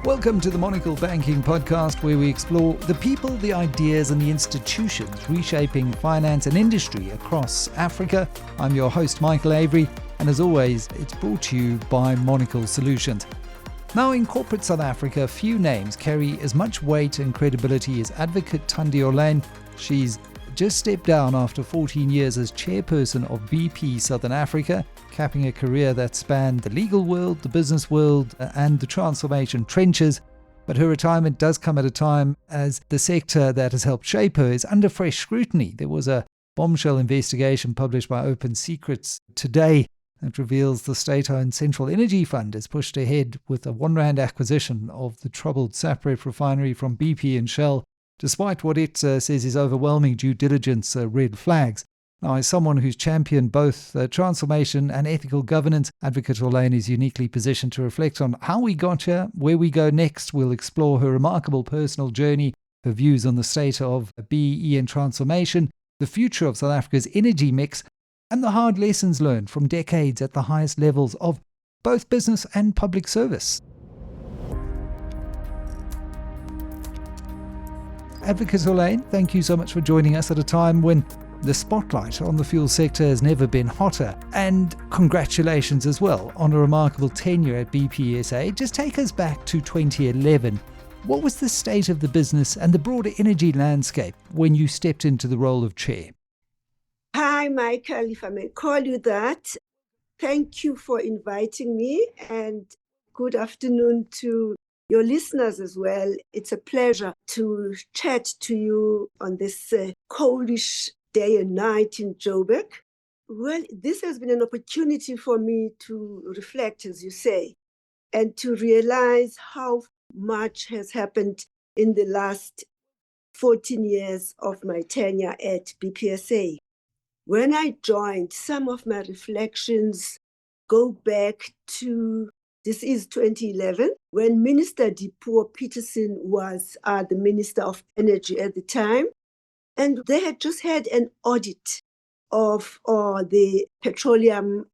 Welcome to the Monocle Banking Podcast, where we explore the people, the ideas and the institutions reshaping finance and industry across Africa. I'm your host, Michael Avery, and as always, it's brought to you by Monocle Solutions. Now, in corporate South Africa, few names carry as much weight and credibility as Advocate Thandi Orleyn. She's just stepped down after 14 years as chairperson of BP Southern Africa, capping a career that spanned the legal world, the business world, and the transformation trenches. But her retirement does come at a time as the sector that has helped shape her is under fresh scrutiny. There was a bombshell investigation published by Open Secrets today that reveals the state-owned Central Energy Fund has pushed ahead with a R1 acquisition of the troubled SAPRE refinery from BP and Shell, despite what it says is overwhelming due diligence red flags. Now, as someone who's championed both transformation and ethical governance, Advocate Orleyn is uniquely positioned to reflect on how we got here, where we go next. We'll explore her remarkable personal journey, her views on the state of BEE and transformation, the future of South Africa's energy mix, and the hard lessons learned from decades at the highest levels of both business and public service. Advocate Orleyn, thank you so much for joining us at a time when the spotlight on the fuel sector has never been hotter. And congratulations as well on a remarkable tenure at BPSA. Just take us back to 2011. What was the state of the business and the broader energy landscape when you stepped into the role of chair? Hi, Michael, if I may call you that. Thank you for inviting me, and good afternoon to your listeners as well. It's a pleasure to chat to you on this coldish day and night in Joburg. Well, this has been an opportunity for me to reflect, as you say, and to realize how much has happened in the last 14 years of my tenure at BPSA. When I joined, some of my reflections go back to, this is 2011, when Minister Dipuo Peterson was the Minister of Energy at the time. And they had just had an audit of the petroleum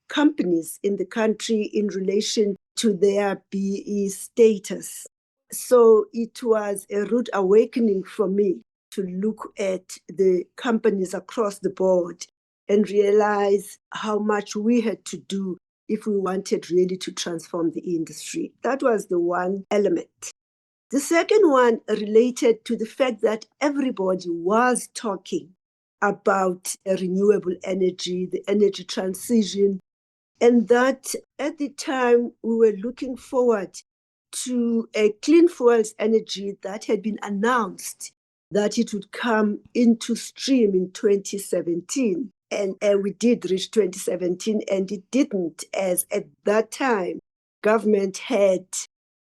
companies in the country in relation to their BE status. So it was a rude awakening for me to look at the companies across the board and realize how much we had to do if we wanted really to transform the industry. That was the one element. The second one related to the fact that everybody was talking about renewable energy, the energy transition, and that at the time we were looking forward to a clean fuels energy that had been announced that it would come into stream in 2017. And we did reach 2017, and it didn't, as at that time, government had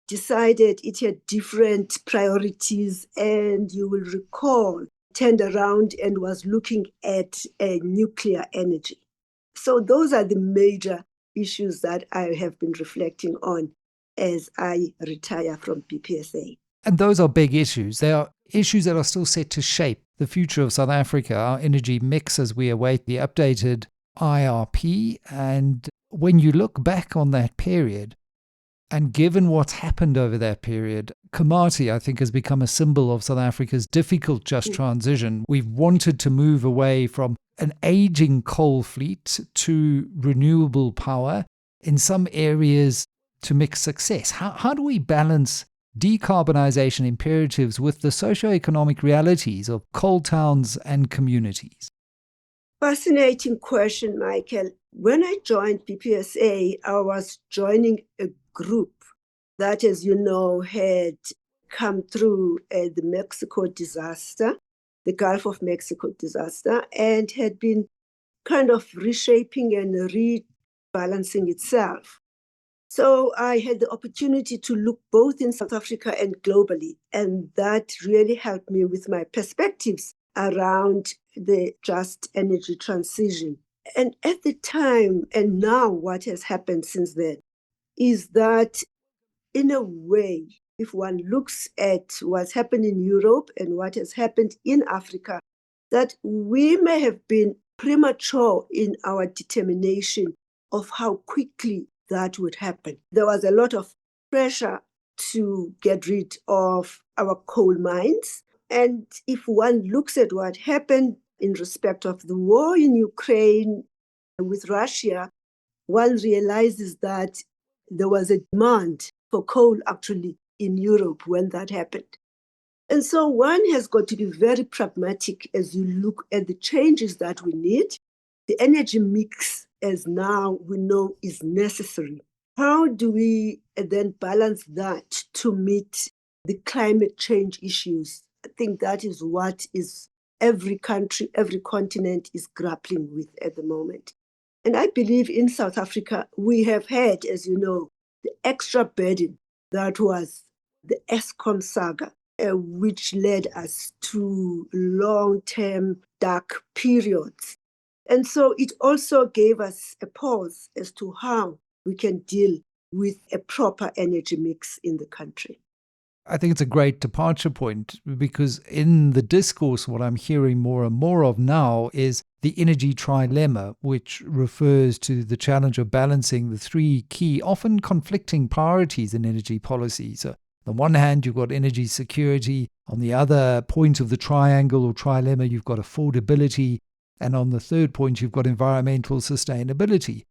decided it had different priorities, and you will recall, turned around and was looking at nuclear energy. So those are the major issues that I have been reflecting on as I retire from BPSA. And those are big issues. They are issues that are still set to shape the future of South Africa, our energy mix as we await the updated IRP. And when you look back on that period, and given what's happened over that period, Komati, I think, has become a symbol of South Africa's difficult just transition. We've wanted to move away from an aging coal fleet to renewable power, in some areas to mixed success. How do we balance decarbonisation imperatives with the socio-economic realities of coal towns and communities? Fascinating question, Michael. When I joined BPSA, I was joining a group that, as you know, had come through the Mexico disaster, the Gulf of Mexico disaster, and had been kind of reshaping and rebalancing itself. So I had the opportunity to look both in South Africa and globally, and that really helped me with my perspectives around the just energy transition. And at the time, and now what has happened since then, is that in a way, if one looks at what's happened in Europe and what has happened in Africa, that we may have been premature in our determination of how quickly that would happen. There was a lot of pressure to get rid of our coal mines. And if one looks at what happened in respect of the war in Ukraine with Russia, one realizes that there was a demand for coal actually in Europe when that happened. And so one has got to be very pragmatic as you look at the changes that we need. The energy mix, as now we know, is necessary. How do we then balance that to meet the climate change issues? I think that is what is every country, every continent is grappling with at the moment. And I believe in South Africa, we have had, as you know, the extra burden that was the Eskom saga, which led us to long-term dark periods. And so it also gave us a pause as to how we can deal with a proper energy mix in the country. I think it's a great departure point because in the discourse, what I'm hearing more and more of now is the energy trilemma, which refers to the challenge of balancing the three key, often conflicting priorities in energy policy. So, on the one hand, you've got energy security. On the other point of the triangle or trilemma, you've got affordability. And on the third point, you've got environmental sustainability.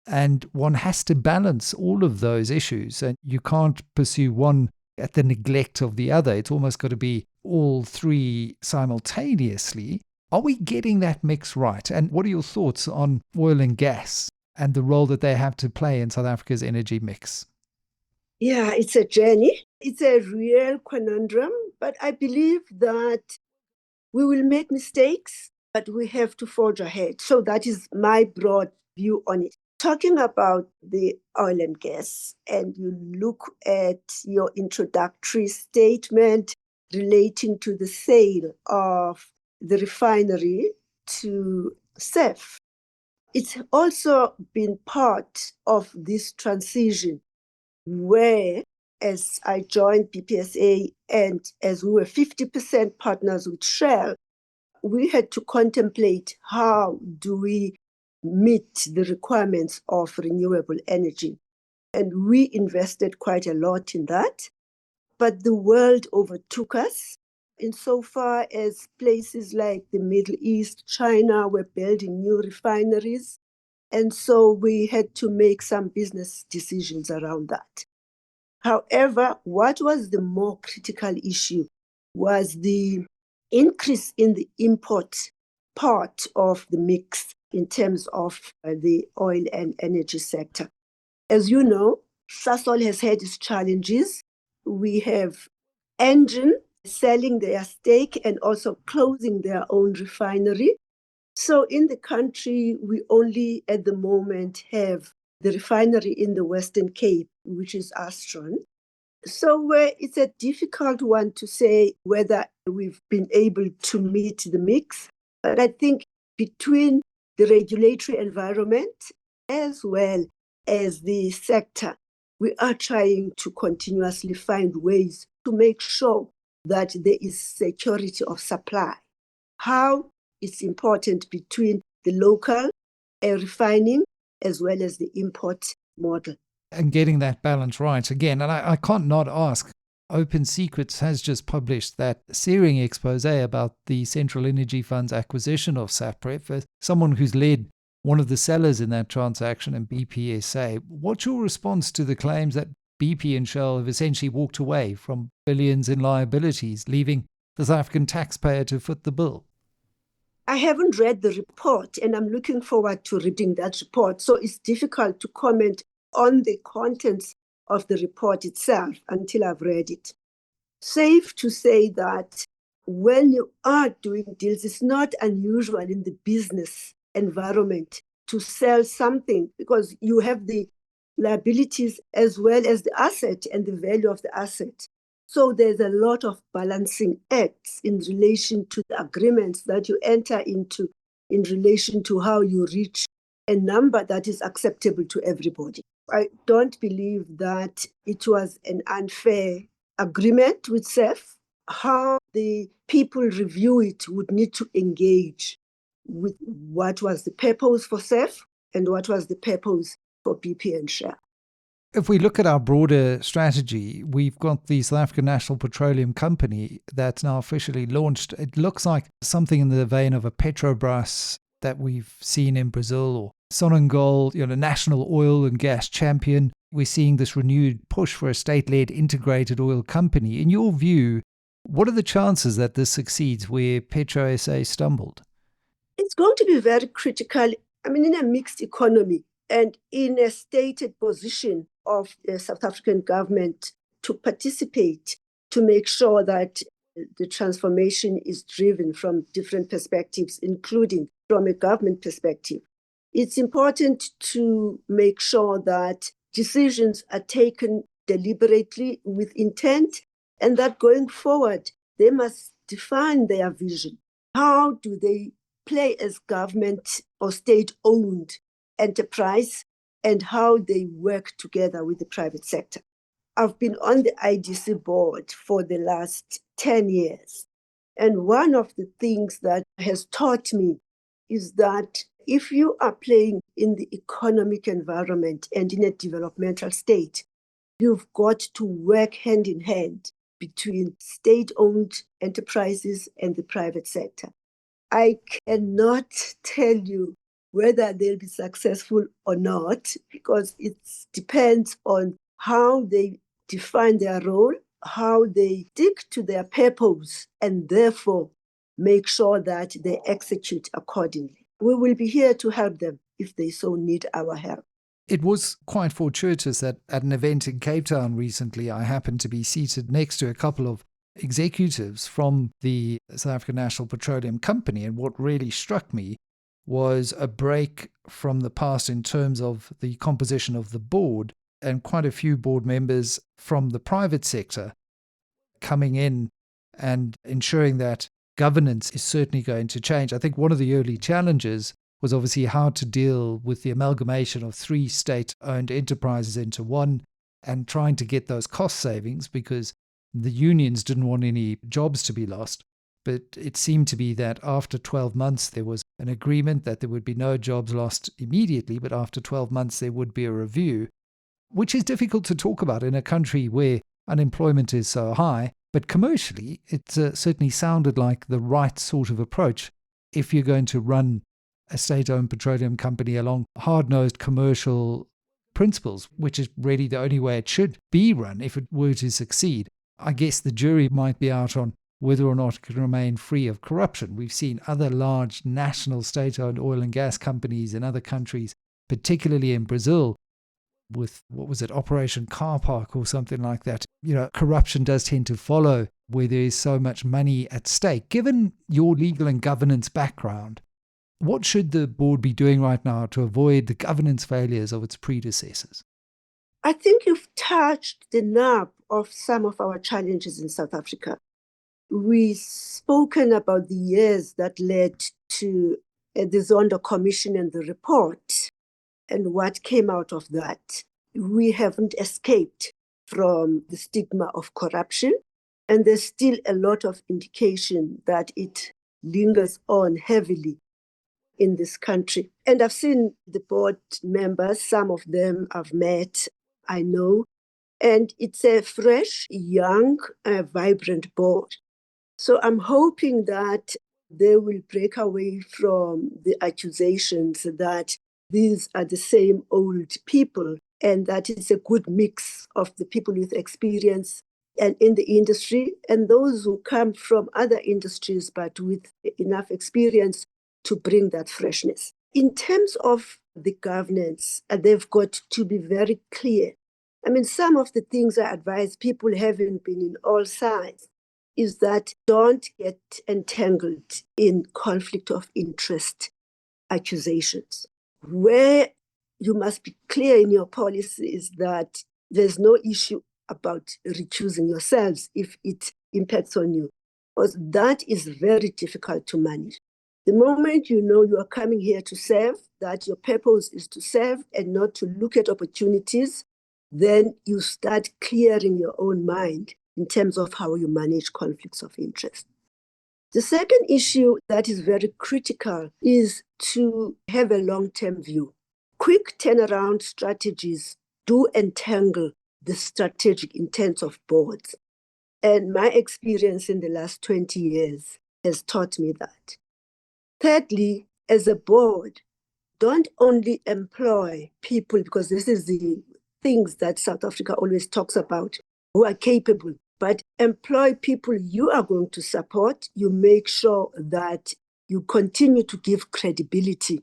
And one has to balance all of those issues. And you can't pursue one at the neglect of the other. It's almost got to be all three simultaneously. Are we getting that mix right? And what are your thoughts on oil and gas and the role that they have to play in South Africa's energy mix? Yeah, it's a journey. It's a real conundrum, but I believe that we will make mistakes, but we have to forge ahead. So that is my broad view on it. Talking about the oil and gas, and you look at your introductory statement relating to the sale of the refinery to SAPRE. It's also been part of this transition where, as I joined BPSA and as we were 50% partners with Shell, we had to contemplate how do we meet the requirements of renewable energy. And we invested quite a lot in that. But the world overtook us insofar as places like the Middle East, China were building new refineries. And so we had to make some business decisions around that. However, what was the more critical issue was the increase in the import part of the mix in terms of the oil and energy sector. As you know, Sasol has had its challenges. We have Engen selling their stake and also closing their own refinery. So in the country, we only at the moment have the refinery in the Western Cape, which is Astron. So it's a difficult one to say whether we've been able to meet the mix. But I think between the regulatory environment as well as the sector, we are trying to continuously find ways to make sure that there is security of supply. How it's important between the local refining as well as the import model. And getting that balance right again. And I can't not ask, Open Secrets has just published that searing expose about the Central Energy Fund's acquisition of SAPRE. For someone who's led one of the sellers in that transaction in BPSA, what's your response to the claims that BP and Shell have essentially walked away from billions in liabilities, leaving the South African taxpayer to foot the bill? I haven't read the report, and I'm looking forward to reading that report. So it's difficult to comment on the contents of the report itself until I've read it. Safe to say that when you are doing deals, it's not unusual in the business environment to sell something because you have the liabilities as well as the asset and the value of the asset. So there's a lot of balancing acts in relation to the agreements that you enter into in relation to how you reach a number that is acceptable to everybody. I don't believe that it was an unfair agreement with SAPRE. How the people review it would need to engage with what was the purpose for SAPRE and what was the purpose for BP and Shell. If we look at our broader strategy, we've got the South African National Petroleum Company that's now officially launched. It looks like something in the vein of a Petrobras that we've seen in Brazil, or Sonangol, national oil and gas champion. We're seeing this renewed push for a state-led integrated oil company. In your view, what are the chances that this succeeds where Petro SA stumbled? It's going to be very critical. In a mixed economy and in a stated position of the South African government to participate, to make sure that the transformation is driven from different perspectives, including from a government perspective. It's important to make sure that decisions are taken deliberately with intent, and that going forward, they must define their vision. How do they play as government or state-owned enterprise, and how they work together with the private sector? I've been on the IDC board for the last 10 years. And one of the things that has taught me is that if you are playing in the economic environment and in a developmental state, you've got to work hand in hand between state-owned enterprises and the private sector. I cannot tell you whether they'll be successful or not, because it depends on how they define their role, how they stick to their purpose, and therefore make sure that they execute accordingly. We will be here to help them if they so need our help. It was quite fortuitous that at an event in Cape Town recently, I happened to be seated next to a couple of executives from the South African National Petroleum Company. And what really struck me was a break from the past in terms of the composition of the board, and quite a few board members from the private sector coming in and ensuring that governance is certainly going to change. I think one of the early challenges was obviously how to deal with the amalgamation of 3 state-owned enterprises into one, and trying to get those cost savings, because the unions didn't want any jobs to be lost. But it seemed to be that after 12 months, there was an agreement that there would be no jobs lost immediately, but after 12 months, there would be a review, which is difficult to talk about in a country where unemployment is so high. But commercially, it certainly sounded like the right sort of approach if you're going to run a state-owned petroleum company along hard-nosed commercial principles, which is really the only way it should be run if it were to succeed. I guess the jury might be out on whether or not it can remain free of corruption. We've seen other large national state-owned oil and gas companies in other countries, particularly in Brazil, with, Operation Car Park or something like that. Corruption does tend to follow where there is so much money at stake. Given your legal and governance background, what should the board be doing right now to avoid the governance failures of its predecessors? I think you've touched the nub of some of our challenges in South Africa. We've spoken about the years that led to the Zondo Commission and the report and what came out of that. We haven't escaped from the stigma of corruption, and there's still a lot of indication that it lingers on heavily in this country. And I've seen the board members, some of them I've met, I know, and it's a fresh, young, vibrant board. So I'm hoping that they will break away from the accusations that these are the same old people, and that it's a good mix of the people with experience and in the industry and those who come from other industries but with enough experience to bring that freshness. In terms of the governance, they've got to be very clear. Some of the things I advise people, having been in all sides, is that don't get entangled in conflict of interest accusations. Where you must be clear in your policy is that there's no issue about recusing yourselves if it impacts on you, because that is very difficult to manage. The moment you know you are coming here to serve, that your purpose is to serve and not to look at opportunities, then you start clearing your own mind in terms of how you manage conflicts of interest. The second issue that is very critical is to have a long-term view. Quick turnaround strategies do entangle the strategic intents of boards. And my experience in the last 20 years has taught me that. Thirdly, as a board, don't only employ people, because this is the things that South Africa always talks about, who are capable, but employ people you are going to support. You make sure that you continue to give credibility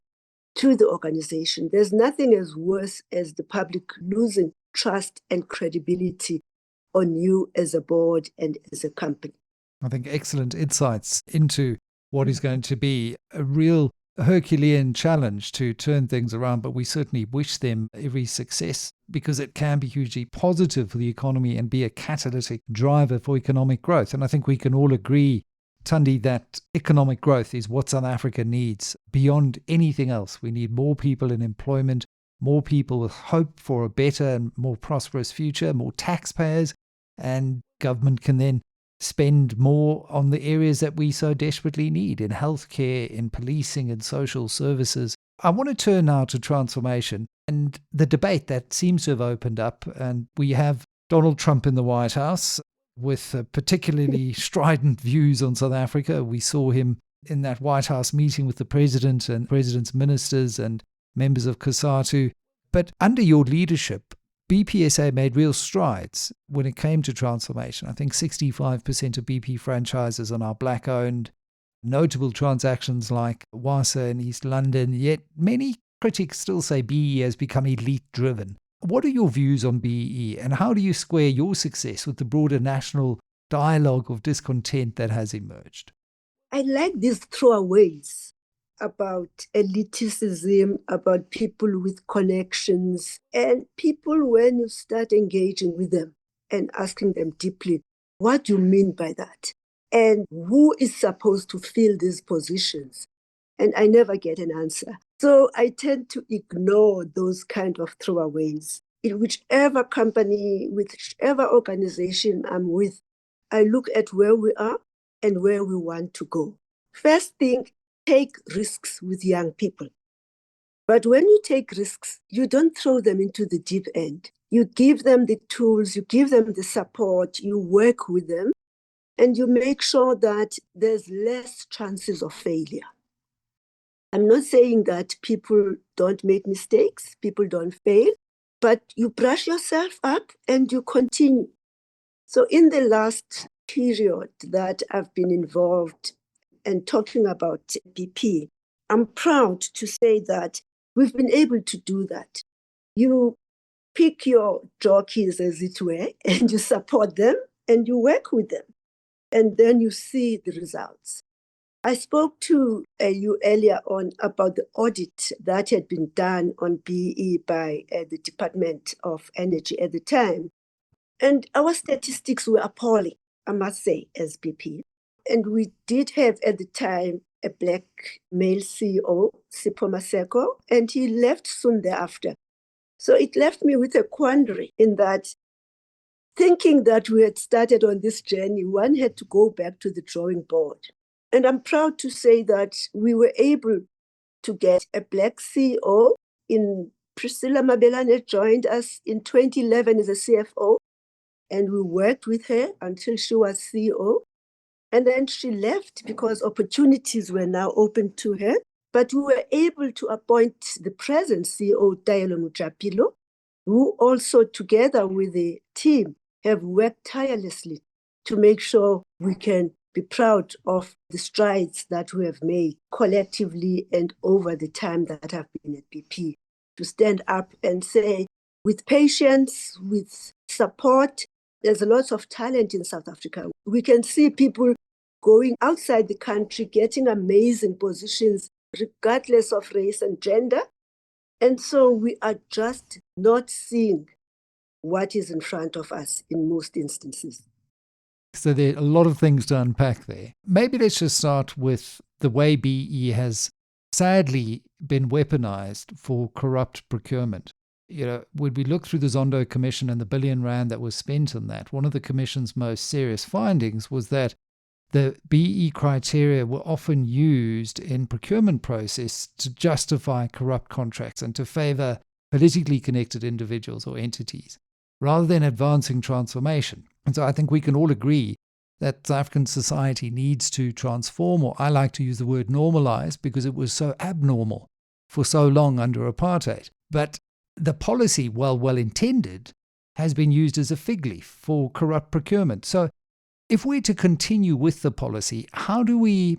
to the organization. There's nothing as worse as the public losing trust and credibility on you as a board and as a company. I think excellent insights into what is going to be a real Herculean challenge to turn things around, but we certainly wish them every success because it can be hugely positive for the economy and be a catalytic driver for economic growth. And I think we can all agree, Thandi, that economic growth is what South Africa needs beyond anything else. We need more people in employment, more people with hope for a better and more prosperous future, more taxpayers, and government can then spend more on the areas that we so desperately need in healthcare, in policing and social services. I want to turn now to transformation and the debate that seems to have opened up. And we have Donald Trump in the White House with particularly strident views on South Africa. We saw him in that White House meeting with the president and president's ministers and members of COSATU. But under your leadership, BPSA made real strides when it came to transformation. I think 65% of BP franchises are now black-owned. Notable transactions like Wasa in East London, yet many critics still say BEE has become elite-driven. What are your views on BEE, and how do you square your success with the broader national dialogue of discontent that has emerged? I like these throwaways about elitism, about people with connections, and people, when you start engaging with them and asking them deeply, what do you mean by that? And who is supposed to fill these positions? And I never get an answer. So I tend to ignore those kind of throwaways. In whichever company, whichever organization I'm with, I look at where we are and where we want to go. First thing, take risks with young people. But when you take risks, you don't throw them into the deep end. You give them the tools, you give them the support, you work with them, and you make sure that there's less chances of failure. I'm not saying that people don't make mistakes, people don't fail, but you brush yourself up and you continue. So in the last period that I've been involved and talking about BP, I'm proud to say that we've been able to do that. You pick your jockeys, as it were, and you support them and you work with them. And then you see the results. I spoke to you earlier on about the audit that had been done on BEE by the Department of Energy at the time. And our statistics were appalling, I must say, as BP. And we did have at the time a black male CEO, Sipho Maseko, and he left soon thereafter. So it left me with a quandary in that, thinking that we had started on this journey, one had to go back to the drawing board. And I'm proud to say that we were able to get a black CEO. Priscilla Mabelane joined us in 2011 as a CFO, and we worked with her until she was CEO. And then she left because opportunities were now open to her. But we were able to appoint the present CEO, Taelo Mujapilo, who also, together with the team, have worked tirelessly to make sure we can be proud of the strides that we have made collectively and over the time that I've been at BP, to stand up and say, with patience, with support, there's a lot of talent in South Africa. We can see people going outside the country, getting amazing positions, regardless of race and gender. And so we are just not seeing what is in front of us in most instances. So there are a lot of things to unpack there. Maybe let's just start with the way BE has sadly been weaponized for corrupt procurement. When we look through the Zondo Commission and the R1 billion that was spent on that, one of the Commission's most serious findings was that the BE criteria were often used in procurement process to justify corrupt contracts and to favor politically connected individuals or entities, rather than advancing transformation. And so I think we can all agree that South African society needs to transform, or I like to use the word normalize, because it was so abnormal for so long under apartheid. But the policy, while well intended, has been used as a fig leaf for corrupt procurement. So if we're to continue with the policy, how do we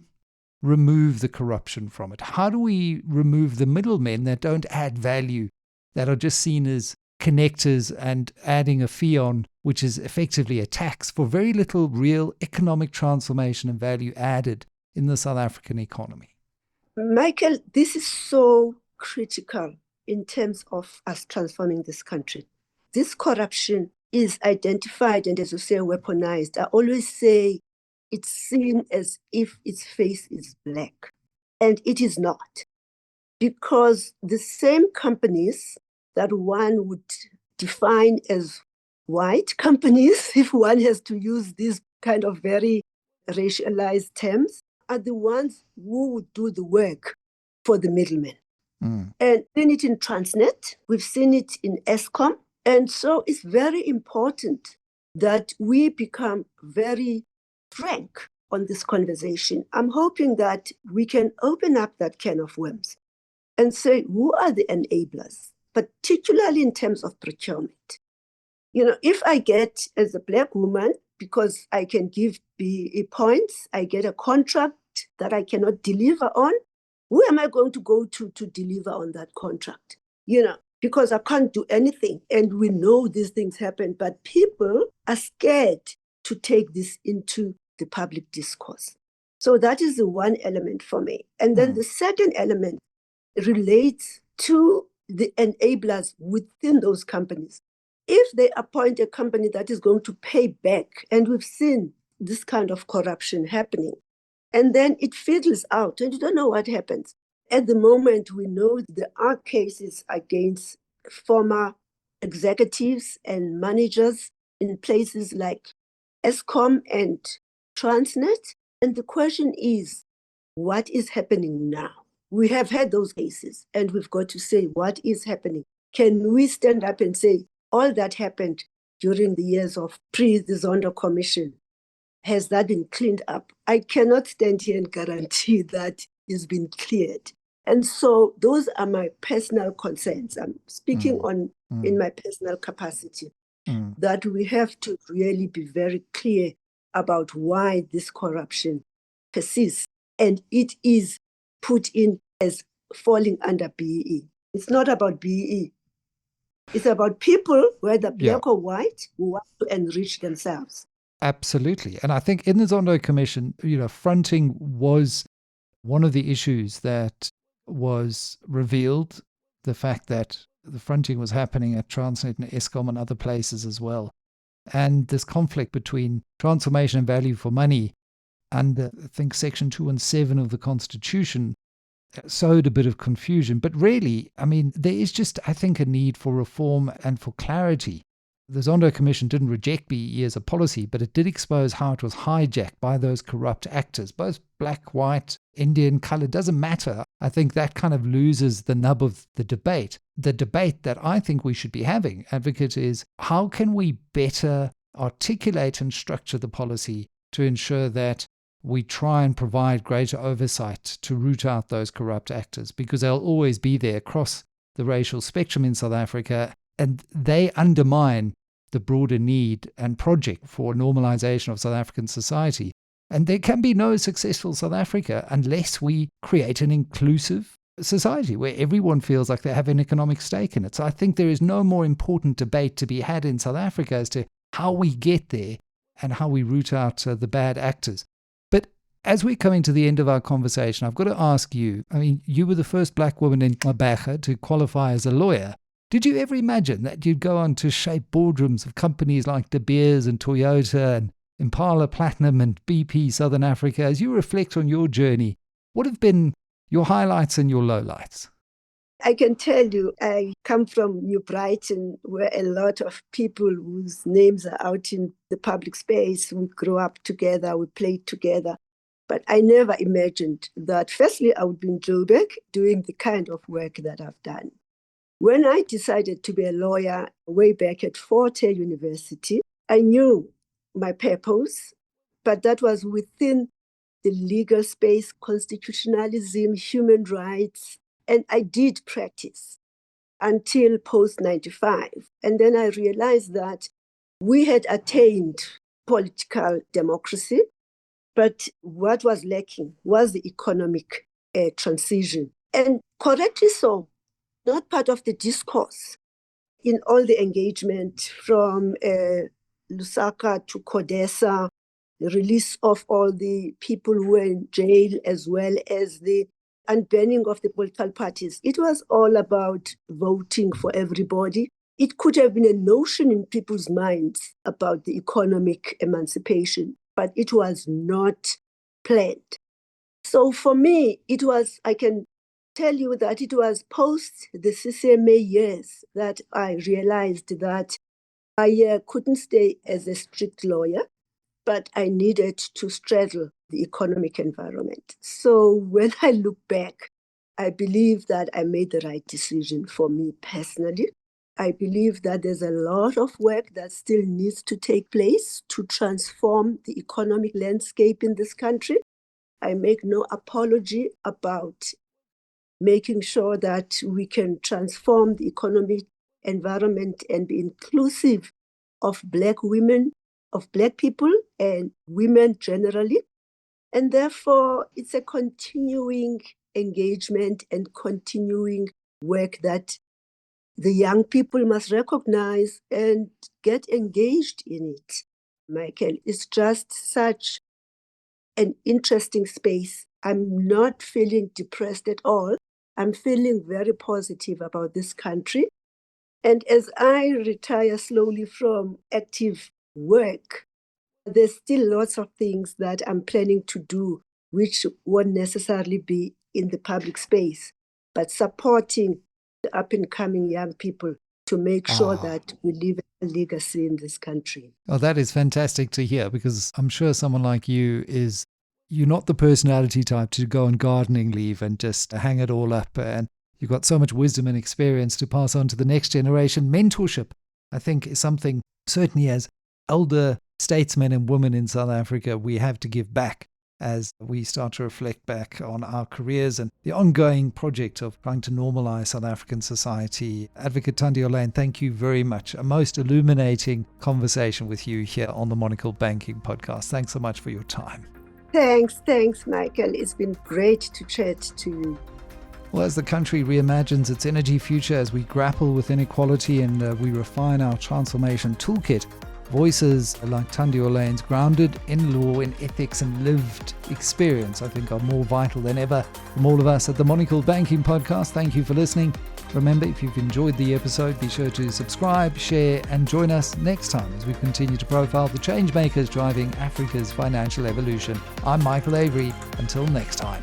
remove the corruption from it? How do we remove the middlemen that don't add value, that are just seen as connectors and adding a fee on, which is effectively a tax for very little real economic transformation and value added in the South African economy? Michael, this is so critical in terms of us transforming this country. This corruption is identified and, as you say, weaponized. I always say it's seen as if its face is black, and it is not. Because the same companies that one would define as white companies, if one has to use these kind of very racialized terms, are the ones who would do the work for the middlemen. And we've seen it in Transnet, we've seen it in Eskom. And so it's very important that we become very frank on this conversation. I'm hoping that we can open up that can of worms and say, who are the enablers, particularly in terms of procurement? You know, if I get, as a Black woman, because I can give BEE points, I get a contract that I cannot deliver on, who am I going to go to deliver on that contract? You know, because I can't do anything. And we know these things happen, but people are scared to take this into the public discourse. So that is the one element for me. And then the second element relates to the enablers within those companies. If they appoint a company that is going to pay back, and we've seen this kind of corruption happening, and then it fizzles out and you don't know what happens. At the moment, we know there are cases against former executives and managers in places like Eskom and Transnet. And the question is, what is happening now? We have had those cases, and we've got to say, what is happening? Can we stand up and say, all that happened during the years of the Zondo Commission, has that been cleaned up? I cannot stand here and guarantee that it's been cleared. And so those are my personal concerns. I'm speaking in my personal capacity, that we have to really be very clear about why this corruption persists. And it is put in as falling under BEE. It's not about BEE. It's about people, whether black or white, who want to enrich themselves. Absolutely. And I think in the Zondo Commission, fronting was one of the issues that was revealed, the fact that the fronting was happening at Transnet and Eskom and other places as well. And this conflict between transformation and value for money under, I think, Section 217 of the Constitution sowed a bit of confusion. But really, I mean, there is just, I think, a need for reform and for clarity. The Zondo Commission didn't reject BEE as a policy, but it did expose how it was hijacked by those corrupt actors, both black, white, Indian, colored, doesn't matter. I think that kind of loses the nub of the debate. The debate that I think we should be having, Advocate, is how can we better articulate and structure the policy to ensure that we try and provide greater oversight to root out those corrupt actors, because they'll always be there across the racial spectrum in South Africa, and they undermine the broader need and project for normalization of South African society. And there can be no successful South Africa unless we create an inclusive society where everyone feels like they have an economic stake in it. So I think there is no more important debate to be had in South Africa as to how we get there and how we root out the bad actors. But as we're coming to the end of our conversation, I've got to ask you, I mean, you were the first black woman in Mabagha to qualify as a lawyer. Did you ever imagine that you'd go on to shape boardrooms of companies like De Beers and Toyota and Impala Platinum and BP Southern Africa? As you reflect on your journey, what have been your highlights and your lowlights? I can tell you, I come from New Brighton, where a lot of people whose names are out in the public space, we grew up together, we played together. But I never imagined that, firstly, I would be in Joburg doing the kind of work that I've done. When I decided to be a lawyer way back at Fort Hare University, I knew my purpose, but that was within the legal space, constitutionalism, human rights, and I did practice until post-95. And then I realized that we had attained political democracy, but what was lacking was the economic transition. And correctly so, not part of the discourse in all the engagement from Lusaka to Codesa, the release of all the people who were in jail, as well as the unbanning of the political parties. It was all about voting for everybody. It could have been a notion in people's minds about the economic emancipation, but it was not planned. So for me, it was, I can tell you that it was post the CCMA years that I realized that I couldn't stay as a strict lawyer, but I needed to straddle the economic environment. So when I look back, I believe that I made the right decision for me personally. I believe that there's a lot of work that still needs to take place to transform the economic landscape in this country. I make no apology about making sure that we can transform the economic environment and be inclusive of Black women, of Black people and women generally. And therefore, it's a continuing engagement and continuing work that the young people must recognize and get engaged in it. Michael, it's just such an interesting space. I'm not feeling depressed at all. I'm feeling very positive about this country. And as I retire slowly from active work, there's still lots of things that I'm planning to do, which won't necessarily be in the public space, but supporting the up-and-coming young people to make sure that we leave a legacy in this country. Oh, that is fantastic to hear, because I'm sure someone like you you're not the personality type to go on gardening leave and just hang it all up. And you've got so much wisdom and experience to pass on to the next generation. Mentorship, I think, is something, certainly as elder statesmen and women in South Africa, we have to give back as we start to reflect back on our careers and the ongoing project of trying to normalize South African society. Advocate Thandi Orleyn, thank you very much. A most illuminating conversation with you here on the Monocle Banking Podcast. Thanks so much for your time. Thanks, Michael. It's been great to chat to you. Well, as the country reimagines its energy future, as we grapple with inequality and we refine our transformation toolkit, voices like Thandi Orleyn's, grounded in law, in ethics and lived experience, I think are more vital than ever. From all of us at the Monocle Banking Podcast, thank you for listening. Remember, if you've enjoyed the episode, be sure to subscribe, share, and join us next time as we continue to profile the change makers driving Africa's financial evolution. I'm Michael Avery. Until next time.